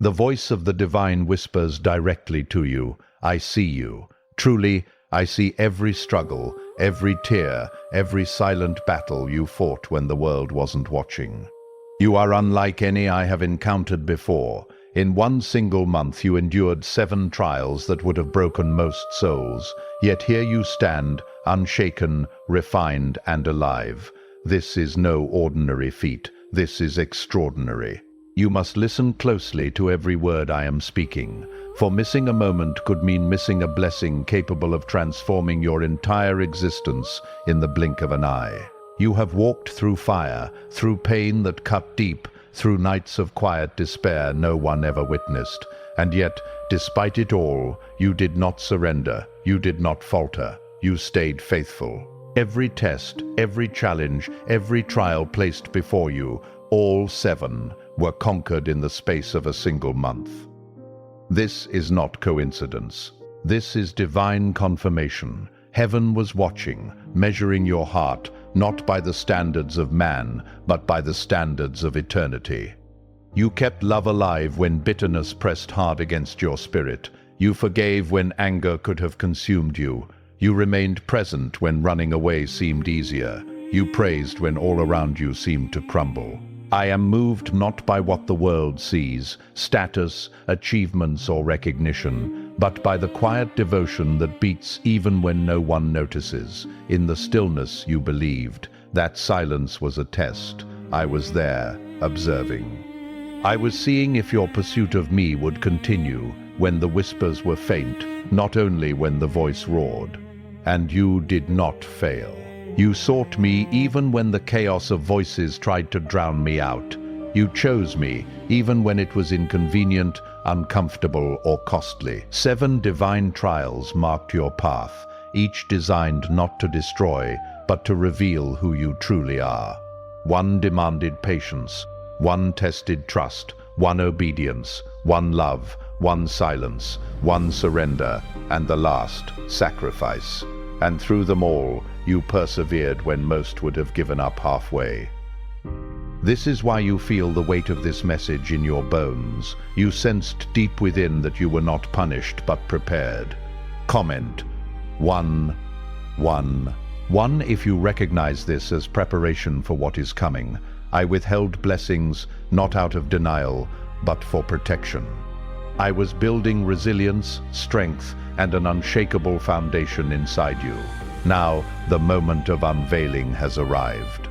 The voice of the divine whispers directly to you, I see you. Truly, I see every struggle, every tear, every silent battle you fought when the world wasn't watching. You are unlike any I have encountered before. In one single month you endured 7 trials that would have broken most souls, yet here you stand, unshaken, refined, and alive. This is no ordinary feat. This is extraordinary. You must listen closely to every word I am speaking, for missing a moment could mean missing a blessing capable of transforming your entire existence in the blink of an eye. You have walked through fire, through pain that cut deep, through nights of quiet despair no one ever witnessed, and yet, despite it all, you did not surrender, you did not falter, you stayed faithful. Every test, every challenge, every trial placed before you, all 7, were conquered in the space of a single month. This is not coincidence. This is divine confirmation. Heaven was watching, measuring your heart, not by the standards of man, but by the standards of eternity. You kept love alive when bitterness pressed hard against your spirit. You forgave when anger could have consumed you. You remained present when running away seemed easier. You praised when all around you seemed to crumble. I am moved not by what the world sees, status, achievements, or recognition, but by the quiet devotion that beats even when no one notices. In the stillness you believed. That silence was a test. I was there, observing. I was seeing if your pursuit of me would continue when the whispers were faint, not only when the voice roared. And you did not fail. You sought me even when the chaos of voices tried to drown me out. You chose me even when it was inconvenient, uncomfortable, or costly. 7 divine trials marked your path, each designed not to destroy, but to reveal who you truly are. 1 demanded patience, 1 tested trust, 1 obedience, 1 love, 1 silence, 1 surrender, and the last, sacrifice. And through them all, you persevered when most would have given up halfway. This is why you feel the weight of this message in your bones. You sensed deep within that you were not punished but prepared. Comment 1, 1, 1 if you recognize this as preparation for what is coming. I withheld blessings not out of denial, but for protection. I was building resilience, strength, and an unshakable foundation inside you. Now, the moment of unveiling has arrived.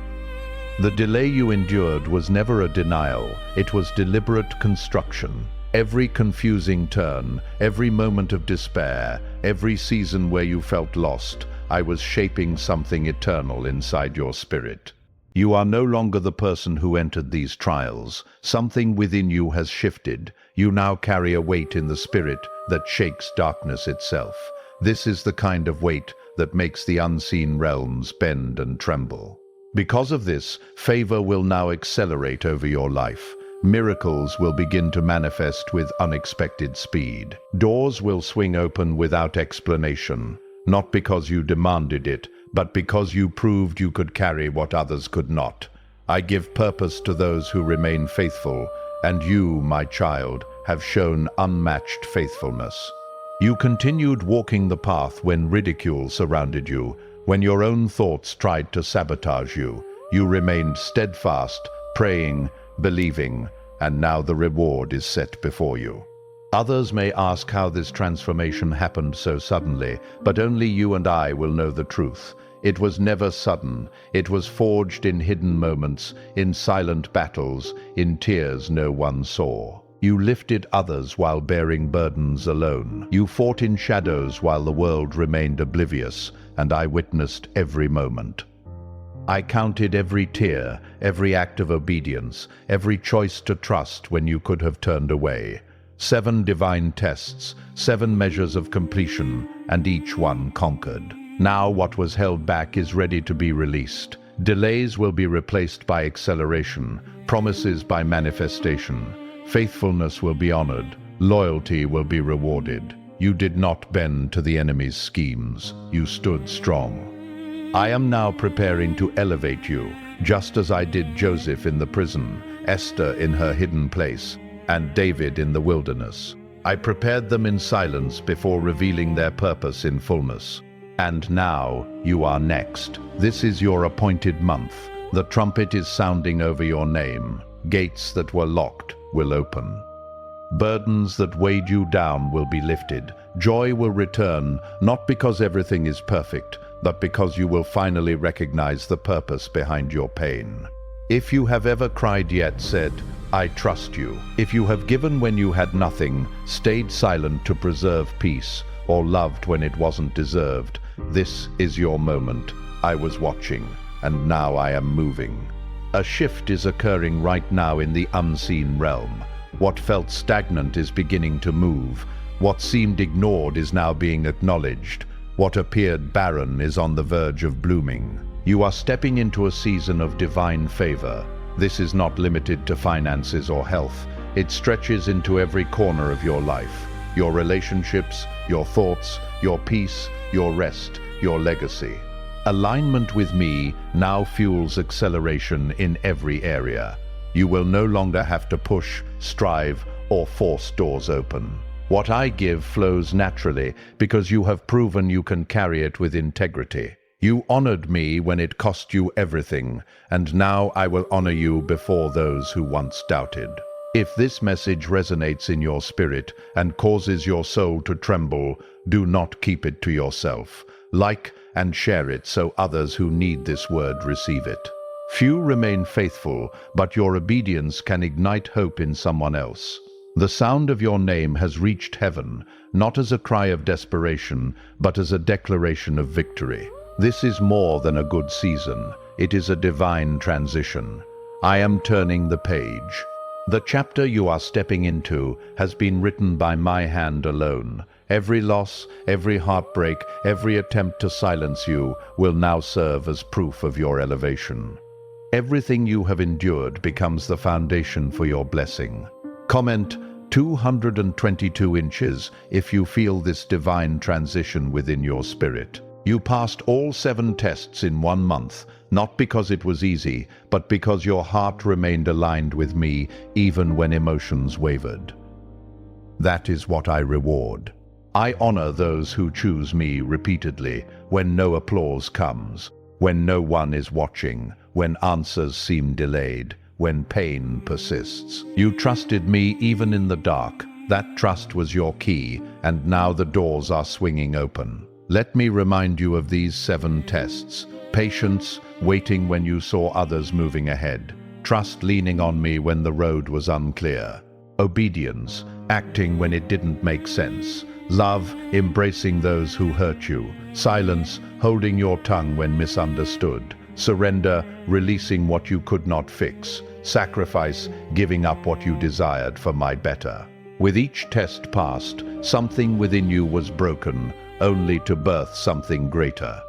The delay you endured was never a denial, it was deliberate construction. Every confusing turn, every moment of despair, every season where you felt lost, I was shaping something eternal inside your spirit. You are no longer the person who entered these trials. Something within you has shifted. You now carry a weight in the spirit that shakes darkness itself. This is the kind of weight that makes the unseen realms bend and tremble. Because of this, favor will now accelerate over your life. Miracles will begin to manifest with unexpected speed. Doors will swing open without explanation, not because you demanded it, but because you proved you could carry what others could not. I give purpose to those who remain faithful, and you, my child, have shown unmatched faithfulness. You continued walking the path when ridicule surrounded you, when your own thoughts tried to sabotage you. You remained steadfast, praying, believing, and now the reward is set before you. Others may ask how this transformation happened so suddenly, but only you and I will know the truth. It was never sudden. It was forged in hidden moments, in silent battles, in tears no one saw. You lifted others while bearing burdens alone. You fought in shadows while the world remained oblivious, and I witnessed every moment. I counted every tear, every act of obedience, every choice to trust when you could have turned away. 7 divine tests, 7 measures of completion, and each one conquered. Now what was held back is ready to be released. Delays will be replaced by acceleration, promises by manifestation. Faithfulness will be honored, loyalty will be rewarded. You did not bend to the enemy's schemes, you stood strong. I am now preparing to elevate you, just as I did Joseph in the prison, Esther in her hidden place, and David in the wilderness. I prepared them in silence before revealing their purpose in fullness. And now you are next. This is your appointed month. The trumpet is sounding over your name. Gates that were locked will open. Burdens that weighed you down will be lifted. Joy will return, not because everything is perfect, but because you will finally recognize the purpose behind your pain. If you have ever cried yet said, "I trust you," if you have given when you had nothing, stayed silent to preserve peace, or loved when it wasn't deserved, this is your moment. I was watching, and now I am moving. A shift is occurring right now in the unseen realm. What felt stagnant is beginning to move. What seemed ignored is now being acknowledged. What appeared barren is on the verge of blooming. You are stepping into a season of divine favor. This is not limited to finances or health. It stretches into every corner of your life. Your relationships, your thoughts, your peace, your rest, your legacy. Alignment with me now fuels acceleration in every area. You will no longer have to push, strive, or force doors open. What I give flows naturally because you have proven you can carry it with integrity. You honored me when it cost you everything, and now I will honor you before those who once doubted. If this message resonates in your spirit and causes your soul to tremble, do not keep it to yourself. Like and share it so others who need this word receive it. Few remain faithful, but your obedience can ignite hope in someone else. The sound of your name has reached heaven, not as a cry of desperation, but as a declaration of victory. This is more than a good season. It is a divine transition. I am turning the page. The chapter you are stepping into has been written by my hand alone. Every loss, every heartbreak, every attempt to silence you will now serve as proof of your elevation. Everything you have endured becomes the foundation for your blessing. Comment 222 inches if you feel this divine transition within your spirit. You passed all 7 tests in 1 month, not because it was easy, but because your heart remained aligned with me even when emotions wavered. That is what I reward. I honor those who choose me repeatedly when no applause comes, when no one is watching, when answers seem delayed, when pain persists. You trusted me even in the dark. That trust was your key, and now the doors are swinging open. Let me remind you of these 7 tests. Patience, waiting when you saw others moving ahead. Trust, leaning on me when the road was unclear. Obedience, acting when it didn't make sense. Love, embracing those who hurt you. Silence, holding your tongue when misunderstood. Surrender, releasing what you could not fix. Sacrifice, giving up what you desired for my better. With each test passed, something within you was broken, only to birth something greater.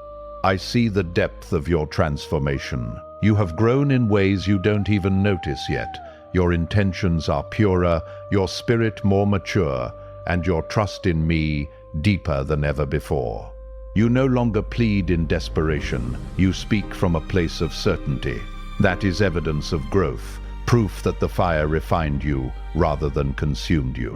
I see the depth of your transformation. You have grown in ways you don't even notice yet. Your intentions are purer, your spirit more mature, and your trust in me deeper than ever before. You no longer plead in desperation. You speak from a place of certainty. That is evidence of growth, proof that the fire refined you rather than consumed you.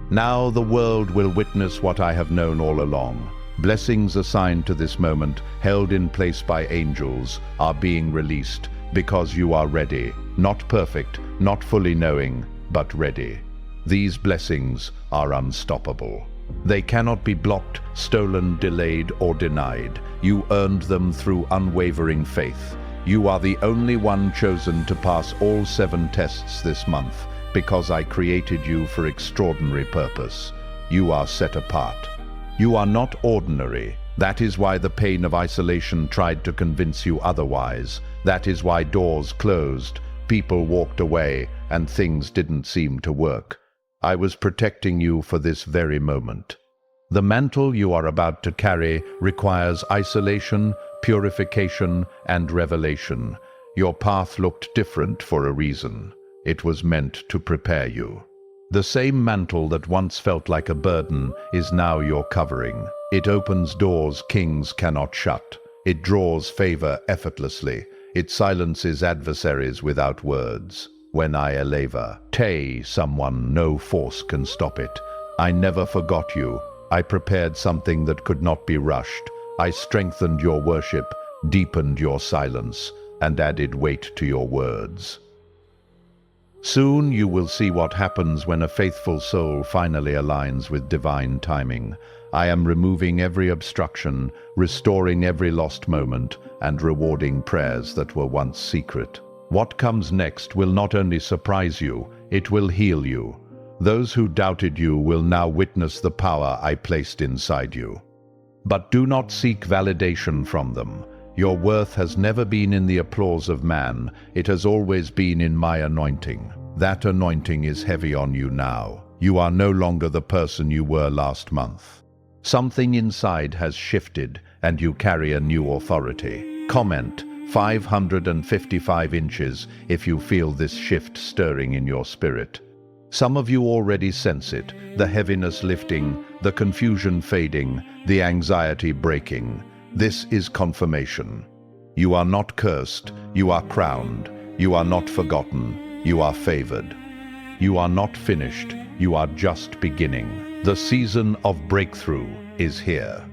Now the world will witness what I have known all along. Blessings assigned to this moment, held in place by angels, are being released because you are ready. Not perfect, not fully knowing, but ready. These blessings are unstoppable. They cannot be blocked, stolen, delayed, or denied. You earned them through unwavering faith. You are the only one chosen to pass all 7 tests this month, because I created you for extraordinary purpose. You are set apart. You are not ordinary. That is why the pain of isolation tried to convince you otherwise. That is why doors closed, people walked away, and things didn't seem to work. I was protecting you for this very moment. The mantle you are about to carry requires isolation, purification, and revelation. Your path looked different for a reason. It was meant to prepare you. The same mantle that once felt like a burden is now your covering. It opens doors kings cannot shut. It draws favor effortlessly. It silences adversaries without words. when I eleva. Tay, someone, no force can stop it. I never forgot you. I prepared something that could not be rushed. I strengthened your worship, deepened your silence, and added weight to your words. Soon you will see what happens when a faithful soul finally aligns with divine timing. I am removing every obstruction, restoring every lost moment, and rewarding prayers that were once secret. What comes next will not only surprise you, it will heal you. Those who doubted you will now witness the power I placed inside you. But do not seek validation from them. Your worth has never been in the applause of man, it has always been in my anointing. That anointing is heavy on you now. You are no longer the person you were last month. Something inside has shifted, and you carry a new authority. Comment 555 inches if you feel this shift stirring in your spirit. Some of you already sense it, the heaviness lifting, the confusion fading, the anxiety breaking. This is confirmation. You are not cursed, you are crowned. You are not forgotten, you are favored. You are not finished, you are just beginning. The season of breakthrough is here.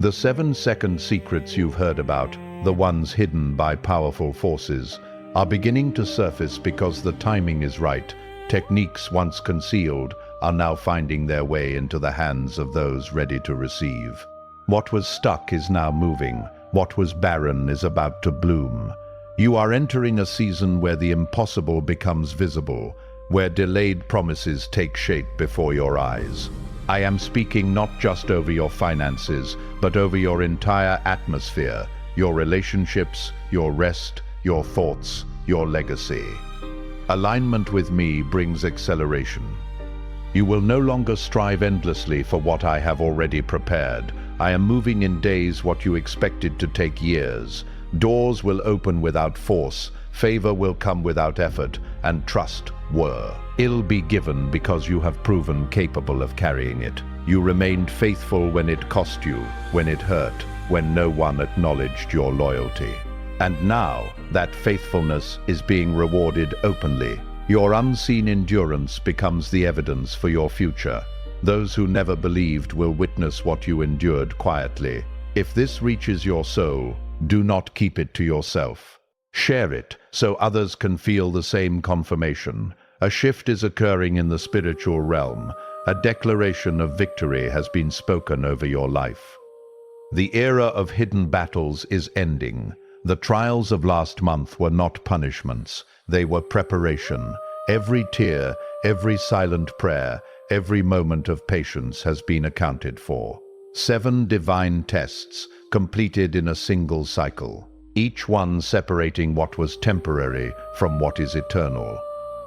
The 7-second secrets you've heard about, the ones hidden by powerful forces, are beginning to surface because the timing is right. Techniques once concealed are now finding their way into the hands of those ready to receive. What was stuck is now moving. What was barren is about to bloom. You are entering a season where the impossible becomes visible, where delayed promises take shape before your eyes. I am speaking not just over your finances, but over your entire atmosphere, your relationships, your rest, your thoughts, your legacy. Alignment with me brings acceleration. You will no longer strive endlessly for what I have already prepared. I am moving in days what you expected to take years. Doors will open without force, favor will come without effort, and trust will be given because you have proven capable of carrying it. You remained faithful when it cost you, when it hurt, when no one acknowledged your loyalty. And now, that faithfulness is being rewarded openly. Your unseen endurance becomes the evidence for your future. Those who never believed will witness what you endured quietly. If this reaches your soul, do not keep it to yourself. Share it so others can feel the same confirmation. A shift is occurring in the spiritual realm. A declaration of victory has been spoken over your life. The era of hidden battles is ending. The trials of last month were not punishments. They were preparation. Every tear, every silent prayer, every moment of patience has been accounted for. 7 divine tests completed in a single cycle, each one separating what was temporary from what is eternal.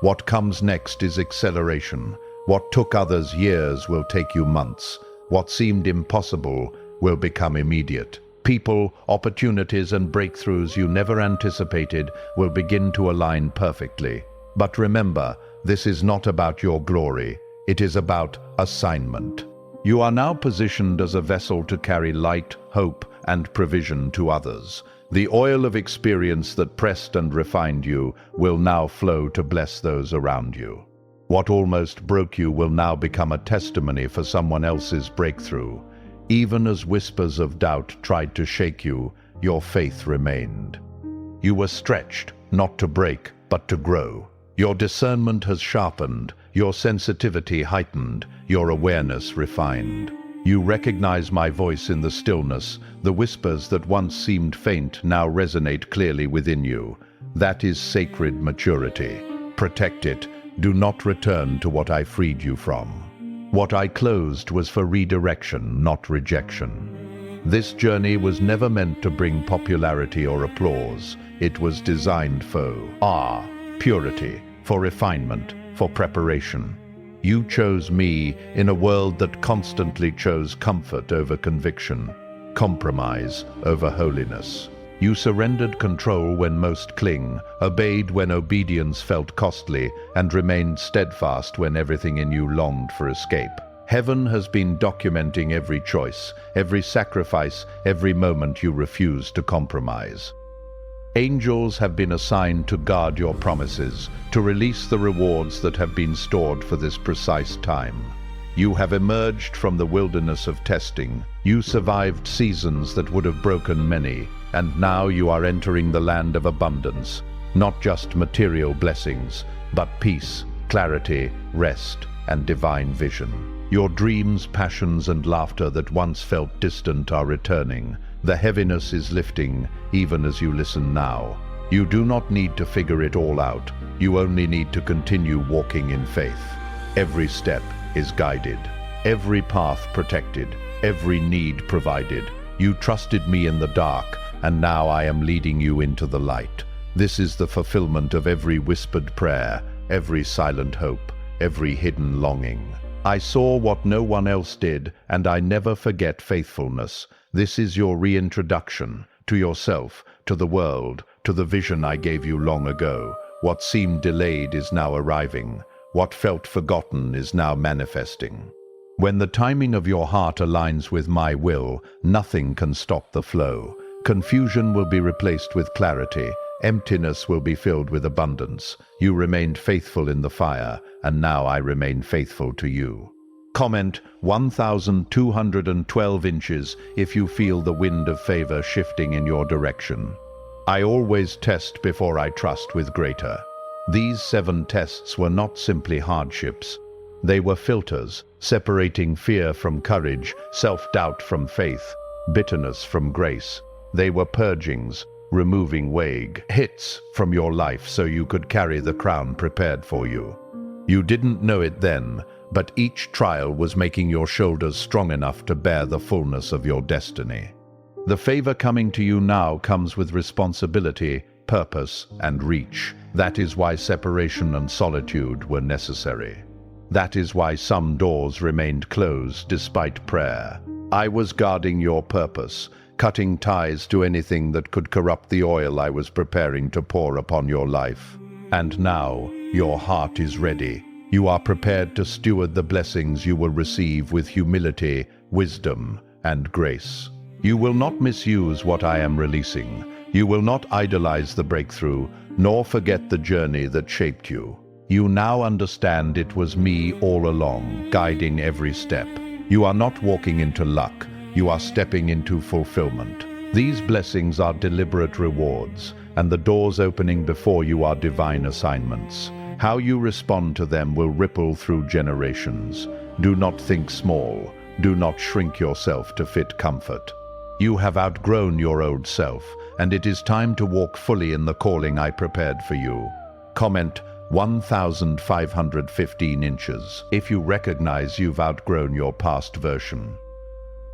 What comes next is acceleration. What took others years will take you months. What seemed impossible will become immediate. People, opportunities, and breakthroughs you never anticipated will begin to align perfectly. But remember, this is not about your glory. It is about assignment. You are now positioned as a vessel to carry light, hope, and provision to others. The oil of experience that pressed and refined you will now flow to bless those around you. What almost broke you will now become a testimony for someone else's breakthrough. Even as whispers of doubt tried to shake you, your faith remained. You were stretched, not to break, but to grow. Your discernment has sharpened, your sensitivity heightened, your awareness refined. You recognize my voice in the stillness. The whispers that once seemed faint now resonate clearly within you. That is sacred maturity. Protect it. Do not return to what I freed you from. What I closed was for redirection, not rejection. This journey was never meant to bring popularity or applause. It was designed for purity, for refinement, for preparation. You chose me in a world that constantly chose comfort over conviction, compromise over holiness. You surrendered control when most cling, obeyed when obedience felt costly, and remained steadfast when everything in you longed for escape. Heaven has been documenting every choice, every sacrifice, every moment you refused to compromise. Angels have been assigned to guard your promises, to release the rewards that have been stored for this precise time. You have emerged from the wilderness of testing. You survived seasons that would have broken many, and now you are entering the land of abundance. Not just material blessings, but peace, clarity, rest, and divine vision. Your dreams, passions, and laughter that once felt distant are returning. The heaviness is lifting, even as you listen now. You do not need to figure it all out. You only need to continue walking in faith. Every step is guided, every path protected, every need provided. You trusted me in the dark, and now I am leading you into the light. This is the fulfillment of every whispered prayer, every silent hope, every hidden longing. I saw what no one else did, and I never forget faithfulness. This is your reintroduction to yourself, to the world, to the vision I gave you long ago. What seemed delayed is now arriving. What felt forgotten is now manifesting. When the timing of your heart aligns with my will, nothing can stop the flow. Confusion will be replaced with clarity. Emptiness will be filled with abundance. You remained faithful in the fire, and now I remain faithful to you. Comment 1,212 inches if you feel the wind of favor shifting in your direction. I always test before I trust with greater. These 7 tests were not simply hardships. They were filters, separating fear from courage, self-doubt from faith, bitterness from grace. They were purgings, removing vague hits from your life so you could carry the crown prepared for you. You didn't know it then, but each trial was making your shoulders strong enough to bear the fullness of your destiny. The favor coming to you now comes with responsibility, purpose, and reach. That is why separation and solitude were necessary. That is why some doors remained closed despite prayer. I was guarding your purpose, cutting ties to anything that could corrupt the oil I was preparing to pour upon your life. And now, your heart is ready. You are prepared to steward the blessings you will receive with humility, wisdom, and grace. You will not misuse what I am releasing. You will not idolize the breakthrough, nor forget the journey that shaped you. You now understand it was me all along, guiding every step. You are not walking into luck. You are stepping into fulfillment. These blessings are deliberate rewards, and the doors opening before you are divine assignments. How you respond to them will ripple through generations. Do not think small. Do not shrink yourself to fit comfort. You have outgrown your old self, and it is time to walk fully in the calling I prepared for you. Comment 1,515 inches if you recognize you've outgrown your past version.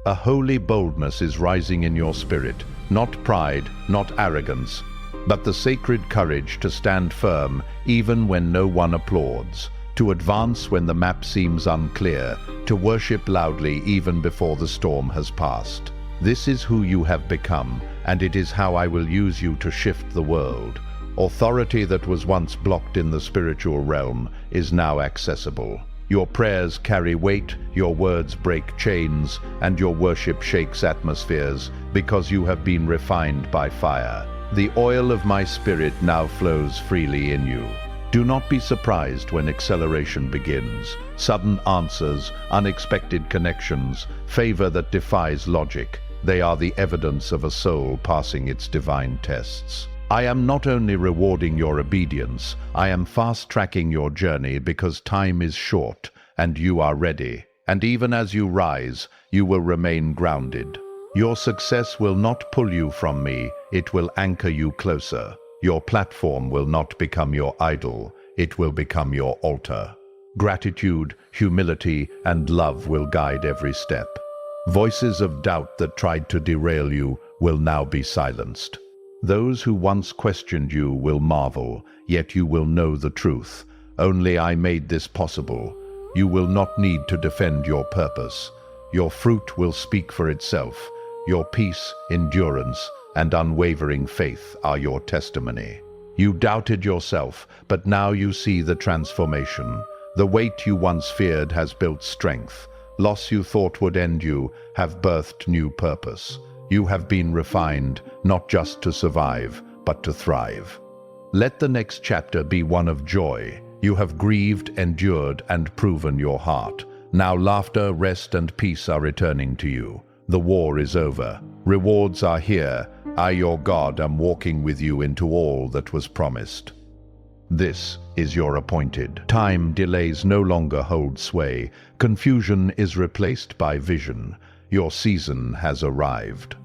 A holy boldness is rising in your spirit, not pride, not arrogance, but the sacred courage to stand firm even when no one applauds, to advance when the map seems unclear, to worship loudly even before the storm has passed. This is who you have become, and it is how I will use you to shift the world. Authority that was once blocked in the spiritual realm is now accessible. Your prayers carry weight, your words break chains, and your worship shakes atmospheres because you have been refined by fire. The oil of my spirit now flows freely in you. Do not be surprised when acceleration begins. Sudden answers, unexpected connections, favor that defies logic. They are the evidence of a soul passing its divine tests. I am not only rewarding your obedience, I am fast-tracking your journey because time is short and you are ready. And even as you rise, you will remain grounded. Your success will not pull you from me, it will anchor you closer. Your platform will not become your idol, it will become your altar. Gratitude, humility, and love will guide every step. Voices of doubt that tried to derail you will now be silenced. Those who once questioned you will marvel, yet you will know the truth. Only I made this possible. You will not need to defend your purpose. Your fruit will speak for itself. Your peace, endurance, and unwavering faith are your testimony. You doubted yourself, but now you see the transformation. The weight you once feared has built strength. Loss you thought would end you have birthed new purpose. You have been refined, not just to survive, but to thrive. Let the next chapter be one of joy. You have grieved, endured, and proven your heart. Now laughter, rest, and peace are returning to you. The war is over. Rewards are here. I, your God, am walking with you into all that was promised. This is your appointed time. Delays no longer hold sway. Confusion is replaced by vision. Your season has arrived.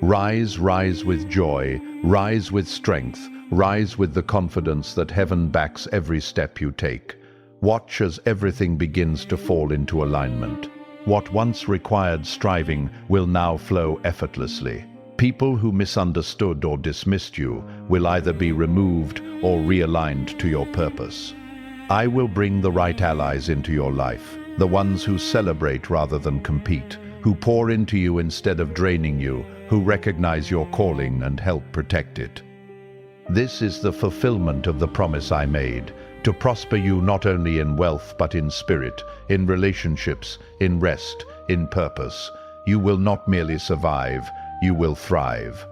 Rise, rise with joy. Rise with strength. Rise with the confidence that heaven backs every step you take. Watch as everything begins to fall into alignment. What once required striving will now flow effortlessly. People who misunderstood or dismissed you will either be removed or realigned to your purpose. I will bring the right allies into your life, the ones who celebrate rather than compete, who pour into you instead of draining you, who recognize your calling and help protect it. This is the fulfillment of the promise I made, to prosper you not only in wealth but in spirit, in relationships, in rest, in purpose. You will not merely survive, you will thrive.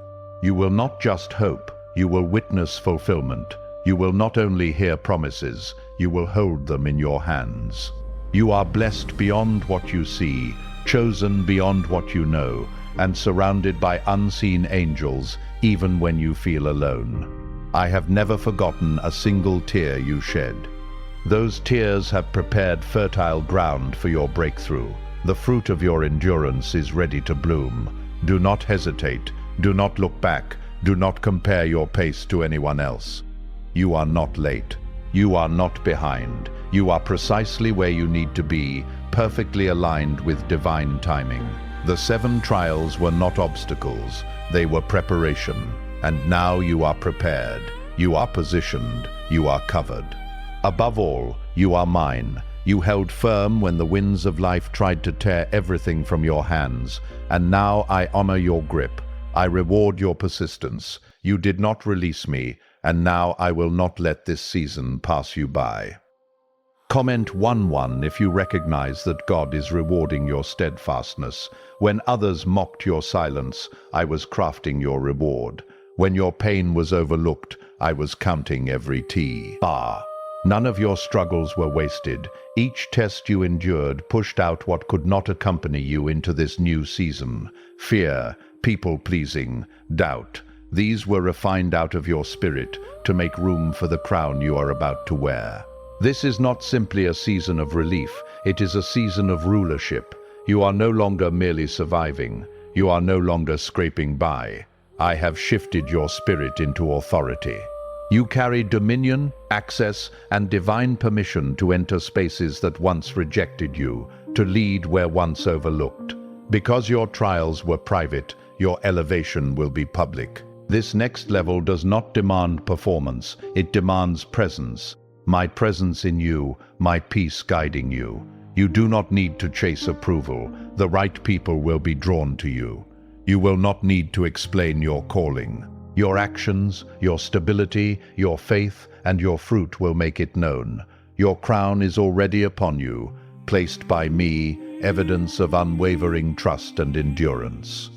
You will not just hope, you will witness fulfillment. You will not only hear promises, you will hold them in your hands. You are blessed beyond what you see, chosen beyond what you know, and surrounded by unseen angels, even when you feel alone. I have never forgotten a single tear you shed. Those tears have prepared fertile ground for your breakthrough. The fruit of your endurance is ready to bloom. Do not hesitate. Do not look back. Do not compare your pace to anyone else. You are not late. You are not behind. You are precisely where you need to be, perfectly aligned with divine timing. The 7 trials were not obstacles. They were preparation. And now you are prepared. You are positioned. You are covered. Above all, you are mine. You held firm when the winds of life tried to tear everything from your hands, and now I honor your grip. I reward your persistence. You did not release me, and now I will not let this season pass you by. Comment 1:1 if you recognize that God is rewarding your steadfastness. When others mocked your silence, I was crafting your reward. When your pain was overlooked, I was counting every T. None of your struggles were wasted. Each test you endured pushed out what could not accompany you into this new season. Fear, people-pleasing, doubt. These were refined out of your spirit to make room for the crown you are about to wear. This is not simply a season of relief. It is a season of rulership. You are no longer merely surviving. You are no longer scraping by. I have shifted your spirit into authority. You carry dominion, access, and divine permission to enter spaces that once rejected you, to lead where once overlooked. Because your trials were private, your elevation will be public. This next level does not demand performance, it demands presence. My presence in you, my peace guiding you. You do not need to chase approval. The right people will be drawn to you. You will not need to explain your calling. Your actions, your stability, your faith, and your fruit will make it known. Your crown is already upon you, placed by me, evidence of unwavering trust and endurance.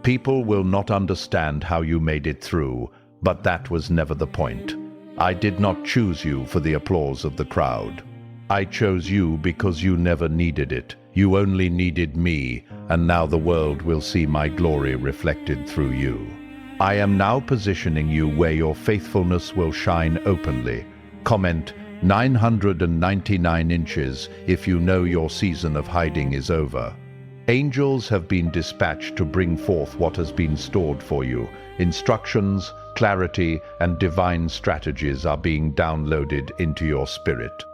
People will not understand how you made it through, but that was never the point. I did not choose you for the applause of the crowd. I chose you because you never needed it. You only needed me, and now the world will see my glory reflected through you. I am now positioning you where your faithfulness will shine openly. Comment 999 inches if you know your season of hiding is over. Angels have been dispatched to bring forth what has been stored for you. Instructions, clarity, and divine strategies are being downloaded into your spirit.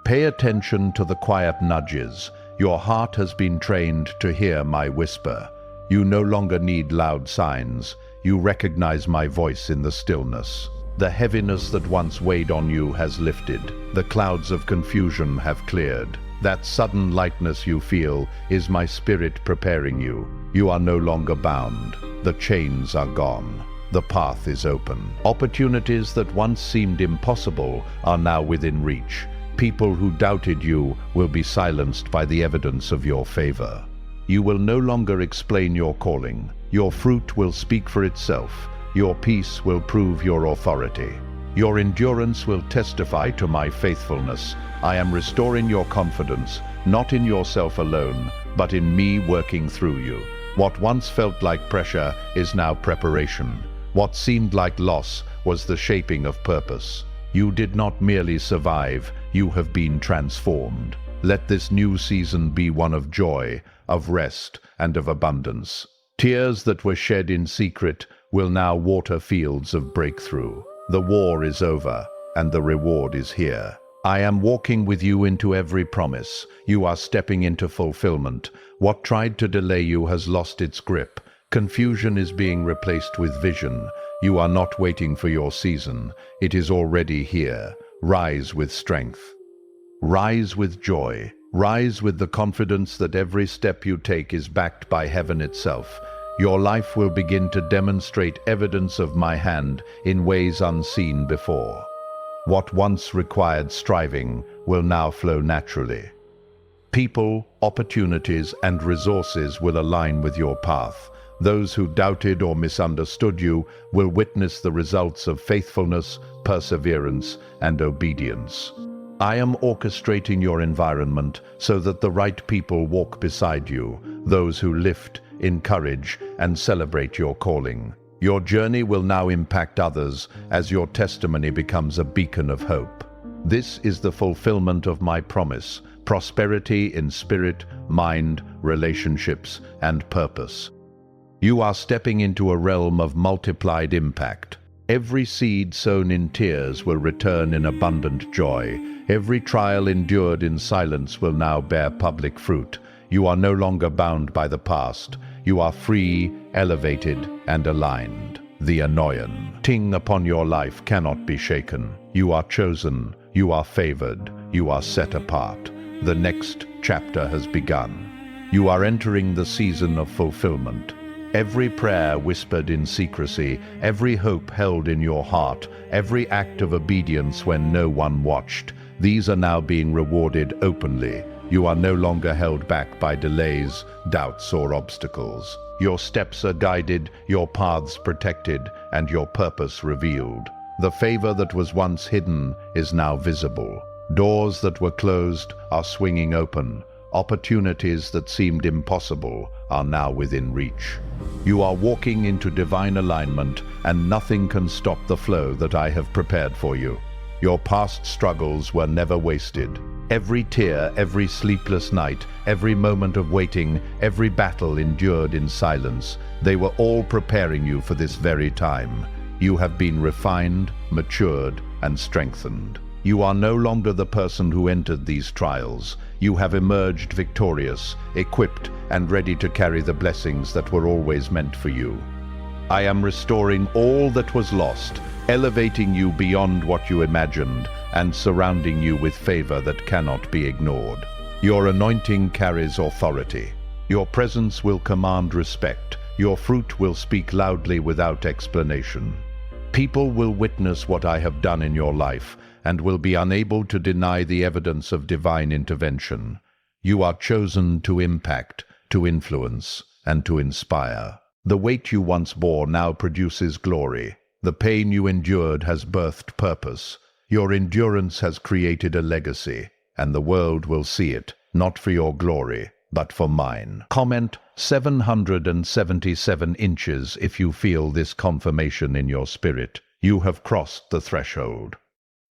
Pay attention to the quiet nudges. Your heart has been trained to hear my whisper. You no longer need loud signs. You recognize my voice in the stillness. The heaviness that once weighed on you has lifted. The clouds of confusion have cleared. That sudden lightness you feel is my spirit preparing you. You are no longer bound. The chains are gone. The path is open. Opportunities that once seemed impossible are now within reach. People who doubted you will be silenced by the evidence of your favor. You will no longer explain your calling. Your fruit will speak for itself. Your peace will prove your authority. Your endurance will testify to my faithfulness. I am restoring your confidence, not in yourself alone, but in me working through you. What once felt like pressure is now preparation. What seemed like loss was the shaping of purpose. You did not merely survive, you have been transformed. Let this new season be one of joy, of rest, and of abundance. Tears that were shed in secret will now water fields of breakthrough. The war is over, and the reward is here. I am walking with you into every promise. You are stepping into fulfillment. What tried to delay you has lost its grip. Confusion is being replaced with vision. You are not waiting for your season. It is already here. Rise with strength. Rise with joy. Rise with the confidence that every step you take is backed by heaven itself. Your life will begin to demonstrate evidence of my hand in ways unseen before. What once required striving will now flow naturally. People, opportunities, and resources will align with your path. Those who doubted or misunderstood you will witness the results of faithfulness, perseverance, and obedience. I am orchestrating your environment so that the right people walk beside you, those who lift, encourage, and celebrate your calling. Your journey will now impact others as your testimony becomes a beacon of hope. This is the fulfillment of my promise, prosperity in spirit, mind, relationships, and purpose. You are stepping into a realm of multiplied impact. Every seed sown in tears will return in abundant joy. Every trial endured in silence will now bear public fruit. You are no longer bound by the past. You are free, elevated, and aligned. The anointing upon your life cannot be shaken. You are chosen. You are favored. You are set apart. The next chapter has begun. You are entering the season of fulfillment. Every prayer whispered in secrecy, every hope held in your heart, every act of obedience when no one watched, these are now being rewarded openly. You are no longer held back by delays, doubts, or obstacles. Your steps are guided, your paths protected, and your purpose revealed. The favor that was once hidden is now visible. Doors that were closed are swinging open. Opportunities that seemed impossible are now within reach. You are walking into divine alignment, and nothing can stop the flow that I have prepared for you. Your past struggles were never wasted. Every tear, every sleepless night, every moment of waiting, every battle endured in silence, they were all preparing you for this very time. You have been refined, matured, and strengthened. You are no longer the person who entered these trials. You have emerged victorious, equipped, and ready to carry the blessings that were always meant for you. I am restoring all that was lost, elevating you beyond what you imagined, and surrounding you with favor that cannot be ignored. Your anointing carries authority. Your presence will command respect. Your fruit will speak loudly without explanation. People will witness what I have done in your life, and will be unable to deny the evidence of divine intervention. You are chosen to impact, to influence, and to inspire. The weight you once bore now produces glory. The pain you endured has birthed purpose. Your endurance has created a legacy, and the world will see it, not for your glory, but for mine. Comment 777 inches if you feel this confirmation in your spirit. You have crossed the threshold.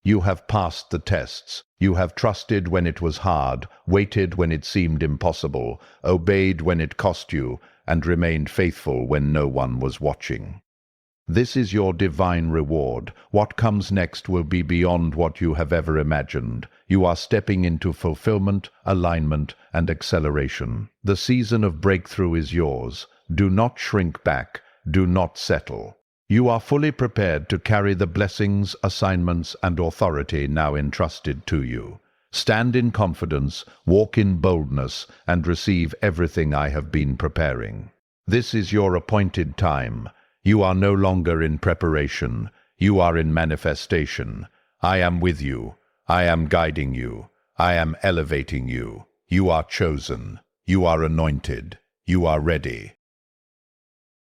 You have passed the tests. You have trusted when it was hard, waited when it seemed impossible, obeyed when it cost you, and remained faithful when no one was watching. This is your divine reward. What comes next will be beyond what you have ever imagined. You are stepping into fulfillment, alignment, and acceleration. The season of breakthrough is yours. Do not shrink back. Do not settle. You are fully prepared to carry the blessings, assignments, and authority now entrusted to you. Stand in confidence, walk in boldness, and receive everything I have been preparing. This is your appointed time. You are no longer in preparation. You are in manifestation. I am with you. I am guiding you. I am elevating you. You are chosen. You are anointed. You are ready.